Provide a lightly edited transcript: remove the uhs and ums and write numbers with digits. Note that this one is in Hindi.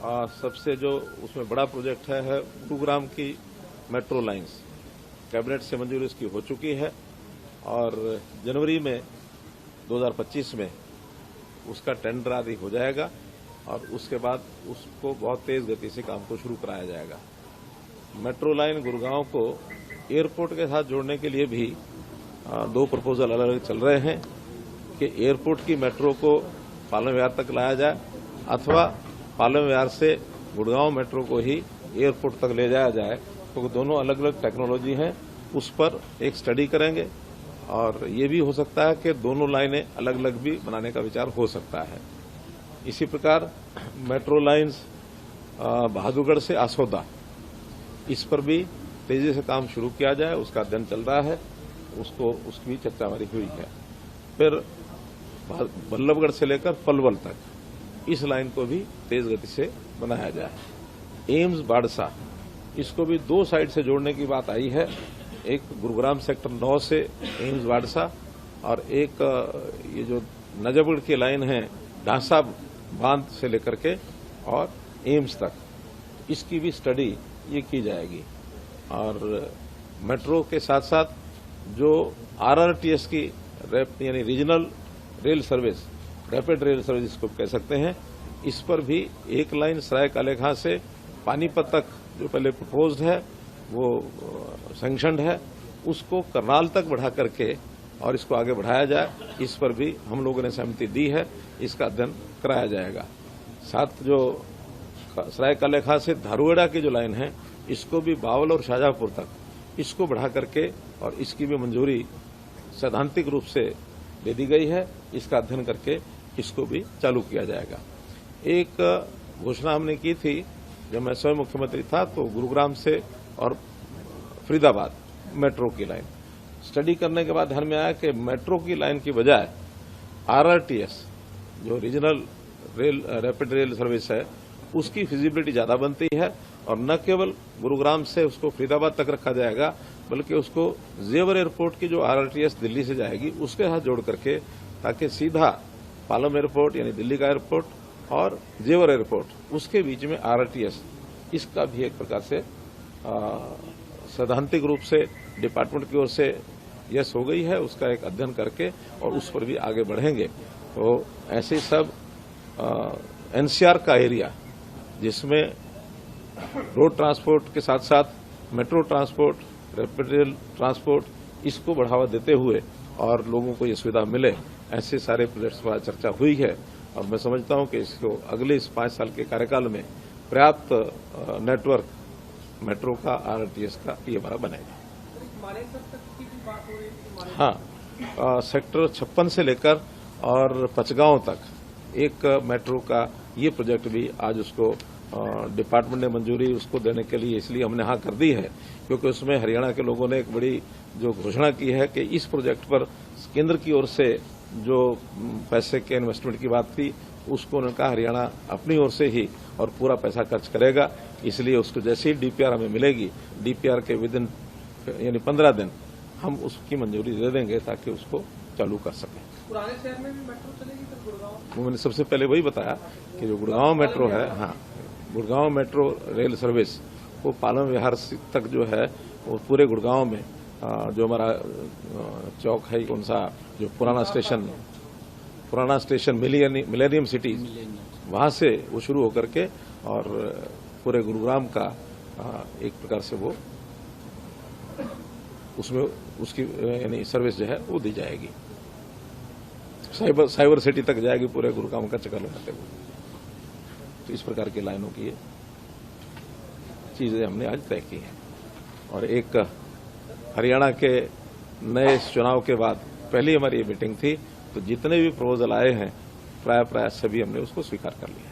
सबसे जो उसमें बड़ा प्रोजेक्ट है गुरुग्राम की मेट्रो लाइंस। कैबिनेट से मंजूरी इसकी हो चुकी है और जनवरी में 2025 में उसका टेंडर आदि हो जाएगा और उसके बाद उसको बहुत तेज गति से काम को शुरू कराया जाएगा। मेट्रो लाइन गुरुग्राम को एयरपोर्ट के साथ जोड़ने के लिए भी दो प्रपोजल अलग अलग चल रहे हैं कि एयरपोर्ट की मेट्रो को पालम विहार तक लाया जाए अथवा पालम विहार से गुड़गांव मेट्रो को ही एयरपोर्ट तक ले जाया जाए। तो दोनों अलग अलग टेक्नोलॉजी हैं, उस पर एक स्टडी करेंगे और ये भी हो सकता है कि दोनों लाइनें अलग अलग भी बनाने का विचार हो सकता है। इसी प्रकार मेट्रो लाइन्स बहादुरगढ़ से आसोदा, इस पर भी तेजी से काम शुरू किया जाए, उसका अध्ययन चल रहा है, उसकी भी चर्चा हमारी हुई है। फिर बल्लभगढ़ से लेकर पलवल तक इस लाइन को भी तेज गति से बनाया जाए। एम्स बाड़सा, इसको भी दो साइड से जोड़ने की बात आई है, एक गुरुग्राम सेक्टर 9 से एम्स बाड़सा और एक ये जो नजफगढ़ की लाइन है ढांसा बांध से लेकर के और एम्स तक, इसकी भी स्टडी ये की जाएगी। और मेट्रो के साथ साथ जो आरआरटीएस की यानी regional rail service, rapid rail service इसको कह सकते हैं, इस पर भी एक लाइन सराय कालेखां से पानीपत तक जो पहले प्रपोज्ड है वो सैंक्शनड है, उसको करनाल तक बढ़ा करके और इसको आगे बढ़ाया जाए, इस पर भी हम लोगों ने सहमति दी है, इसका अध्ययन कराया जाएगा। साथ जो सराय कालेखां से धारुएड़ा की जो लाइन है, इसको भी बावल और शाहजहांपुर तक इसको बढ़ा करके और इसकी भी मंजूरी सैद्धांतिक रूप से दे दी गई है, इसका अध्ययन करके इसको भी चालू किया जाएगा। एक घोषणा हमने की थी जब मैं स्वयं मुख्यमंत्री था, तो गुरुग्राम से और फरीदाबाद मेट्रो की लाइन स्टडी करने के बाद ध्यान में आया कि मेट्रो की लाइन की बजाय आरआरटीएस जो regional rail rapid rail service है उसकी फिजिबिलिटी ज्यादा बनती है और न केवल गुरुग्राम से उसको फरीदाबाद तक रखा जाएगा बल्कि उसको जेवर एयरपोर्ट की जो आरआरटीएस दिल्ली से जाएगी उसके साथ जोड़ करके, ताकि सीधा पालम एयरपोर्ट यानी दिल्ली का एयरपोर्ट और जेवर एयरपोर्ट उसके बीच में आरआरटीएस, इसका भी एक प्रकार से सैद्धांतिक रूप से डिपार्टमेंट की ओर से यस हो गई है, उसका एक अध्ययन करके और उस पर भी आगे बढ़ेंगे। तो ऐसे सब एनसीआर का एरिया जिसमें रोड ट्रांसपोर्ट के साथ साथ metro transport, rapid rail transport, इसको बढ़ावा देते हुए और लोगों को ये सुविधा मिले, ऐसे सारे प्रोजेक्ट्स पर चर्चा हुई है। और मैं समझता हूं कि इसको अगले इस 5 साल के कार्यकाल में पर्याप्त नेटवर्क मेट्रो का, आरआरटीएस का ये हमारा बनेगा। हाँ, सेक्टर 56 से लेकर और पचगांव तक एक मेट्रो का ये प्रोजेक्ट भी आज उसको डिपार्टमेंट ने मंजूरी उसको देने के लिए इसलिए हमने हाँ कर दी है क्योंकि उसमें हरियाणा के लोगों ने एक बड़ी जो घोषणा की है कि इस प्रोजेक्ट पर केंद्र की ओर से जो पैसे के इन्वेस्टमेंट की बात थी उसको उन्होंने कहा हरियाणा अपनी ओर से ही और पूरा पैसा खर्च करेगा, इसलिए उसको जैसे ही डीपीआर हमें मिलेगी, डीपीआर के विदिन यानी 15 दिन हम उसकी मंजूरी दे देंगे ताकि उसको चालू कर सकें। पुराने शहर में भी मेट्रो चलेगी फिर गुड़गांव? मैंने सबसे पहले वही बताया कि जो गुड़गांव मेट्रो है, हाँ, गुड़गांव मेट्रो रेल सर्विस वो पालम विहार तक जो है वो पूरे गुड़गांव में जो हमारा चौक है कौन सा, जो पुराना स्टेशन मिलेनियम सिटी, वहां से वो शुरू होकर के और पूरे गुरुग्राम का एक प्रकार से वो उसमें उसकी यानी सर्विस जो है वो दी जाएगी, साइबर सिटी तक जाएगी पूरे गुरुग्राम का चक्कर लगाते हुए। तो इस प्रकार की लाइनों की चीजें हमने आज तय की हैं। और एक हरियाणा के नए चुनाव के बाद पहली हमारी ये मीटिंग थी, तो जितने भी प्रपोजल आए हैं प्राय सभी हमने उसको स्वीकार कर लिया।